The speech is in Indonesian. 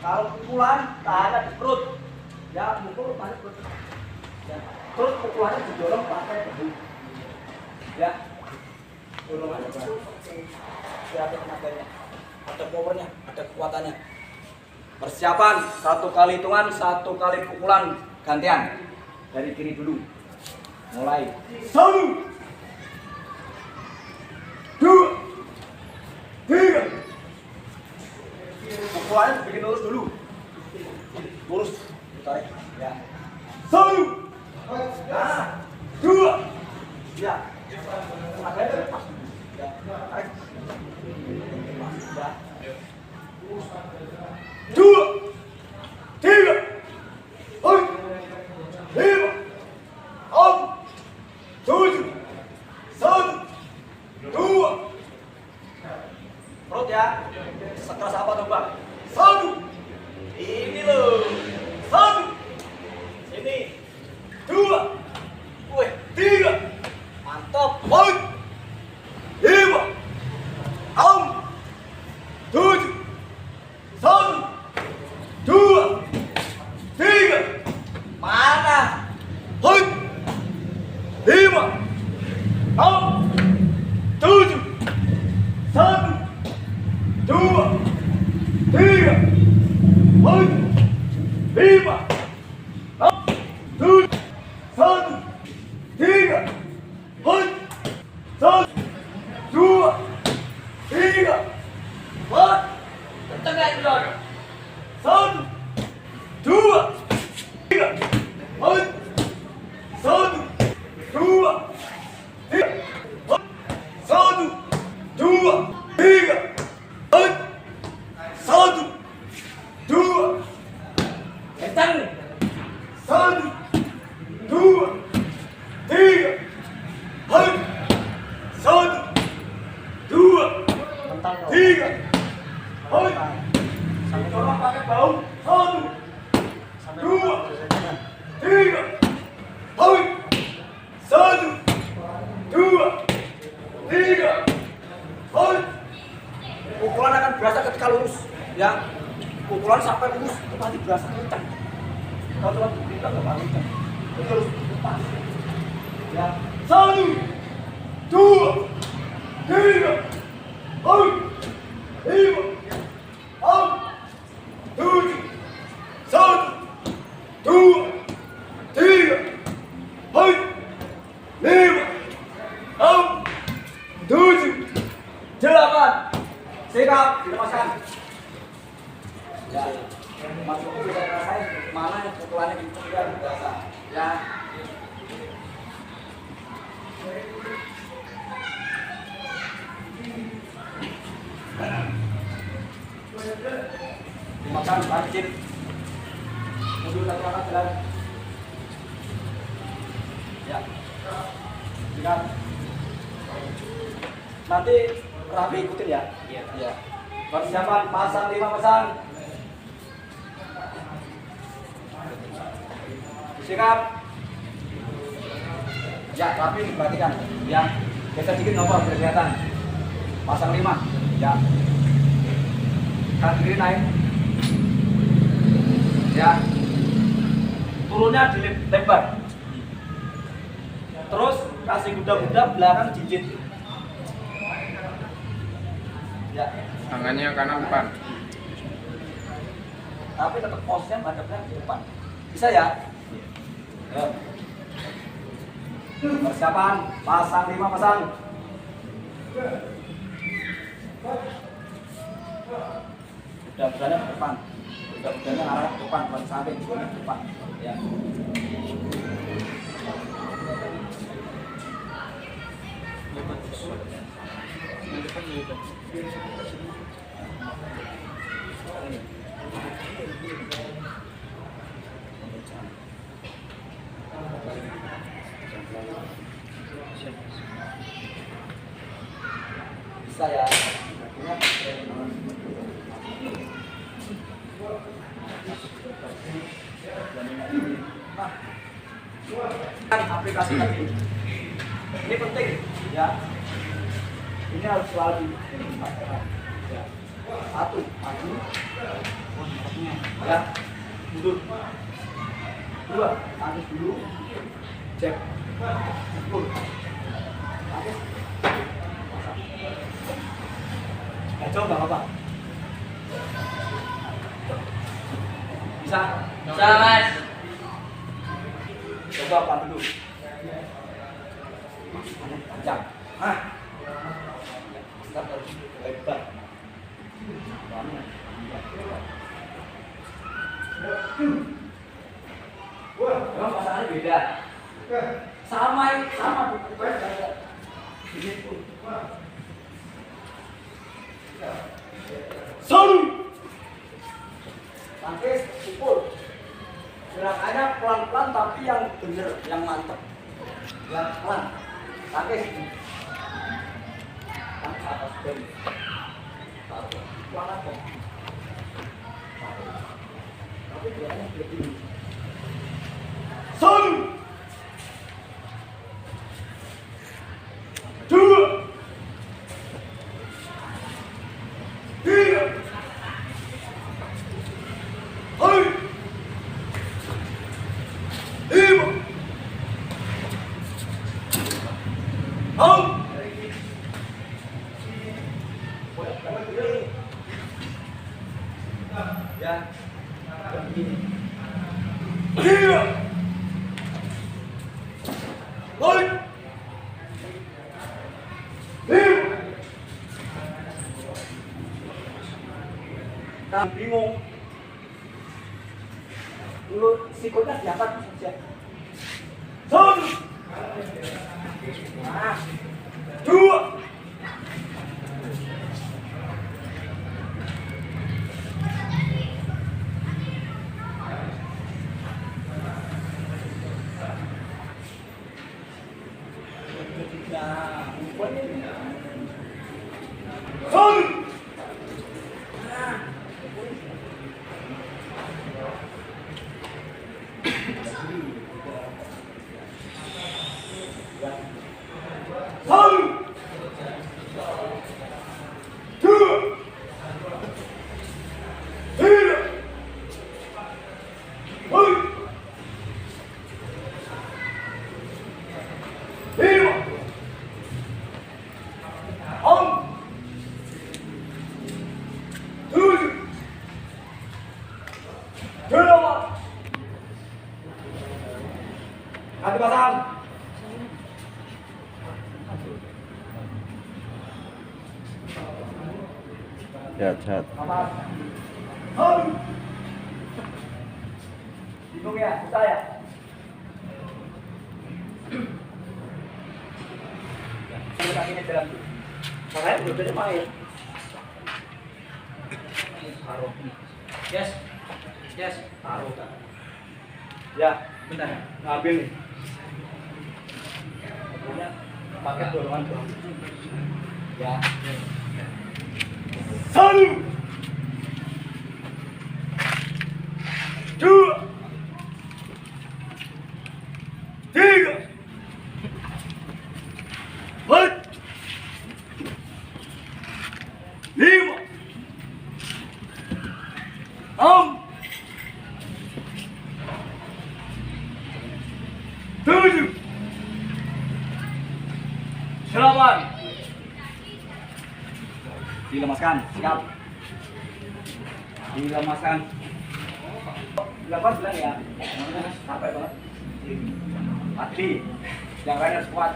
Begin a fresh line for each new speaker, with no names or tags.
Kalau pukulan tahan di perut, ya mukul pakai perut. Ya. Terus pukulannya didorong pakai bahu. Ya, dorong aja Pak. Ada tenaganya, ada powernya, ada kekuatannya. Persiapan, 1 kali hitungan, 1 kali pukulan gantian. Dari kiri dulu. Mulai. 1, 2, 3. Pukulannya bikin lurus dulu. Lurus, tarik. Ya. 1, 2. Ya. Tenaganya lepas. Ya. Tarik. Ya. 2, 3, 4, 5, 6, 7, 1, 2. Perut ya. Sekeras apa tuh Bang? 1. Ini loh. 1. Sini. 2. Wih, 3. Mantap. 4, 5, 6, 7, 1, 2, 3. Mana? 4, 5, 6, 7, 1, 2, 3, 4, 5, 6, 7, 1, 3, 4, 1, 2, 3, 4. Kencang ya Bro. 1, 2, 3, 4, 1, 2, 3, 1, 2, 3, 4, 1, 2. Kencang. 1, 2, 3, 4, 1, 2, 3. Dorong pakai bahu. 1, 2, 3. 1, 2, 3. Pukulan akan berasa ketika lurus. Ya, pukulan sampai lurus itu pasti berasa kencang. Kalau kita nggak kencang, itu harus lepas. Ya, 1, 2, 3, 4, 5, 6, 7, 1, 2, 3, 4, 5, 6, 7, 8. Sikap, dilepaskan. Ya, masuk bisa rasain mana yang pukulannya biar berasa. Ya. Makan wajib. Mundur 1 langkah jalan. Ya. Sikap. Nanti rapi ikutin ya. Iya. Persiapan pasang 5 pasang. Sikap. Ya, rapi diperhatikan. Ya. Geser dikit ngobrol biar kelihatan. Pasang 5. Ya. Kaki kiri naik. Ya. Turunnya dilebar. Terus kasih kuda-kuda belakang jinjit. Ya.
Tangannya kanan depan.
Tapi tetap posnya madepnya di depan. Bisa ya? Ya. Persiapan pasang 5 pasang. Kuda-kudanya ke depan. Kuda-kudanya arah ke depan, bukan samping, ke depan. Ya. Bisa ya. Nah, aplikasi tadi ini penting ya. Ini harus selalu ya. Satu, maju. Ya, mundur. Dua, tangkis dulu. Cek. Pukul. Tangkis. Kacau nggak apa-apa. Bisa?
Bisa, Mas.
Coba apa dulu? Panjang. Ah. Start harus lebar. Wah, memang masalahnya beda. Sama ini pun. Solu. Tangkis, pukul. Gerakannya pelan-pelan tapi yang bener, yang mantap. Yang pelan. Tangkis. Tangkis atas band. Pelan aja. Tapi gerakannya begini. Solu. Dua. Tiga. Hai. Lima. Enam. Ya. Begini. Tiga. Hai. Nah, bingung. Lu sikulnya diangkat saja. Satu. Nah. Dua. Satu. Hati pasang.
Chat.
Bingung ya, susah ya. Kakinya jalan dulu. Makanya belum jadi main. Taruh.
Yes. Yes.
Taruh. Ya,
Bentar.
ngambil nih. Pokoknya pakai dorongan doang. Ya. Satu. Dua. Tiga. Empat. Lima. Enam. Tujuh. Delapan. Dilemaskan, siap. Dilemaskan. 8 bilang ya. Capek banget. Mati. Yang lain harus kuat.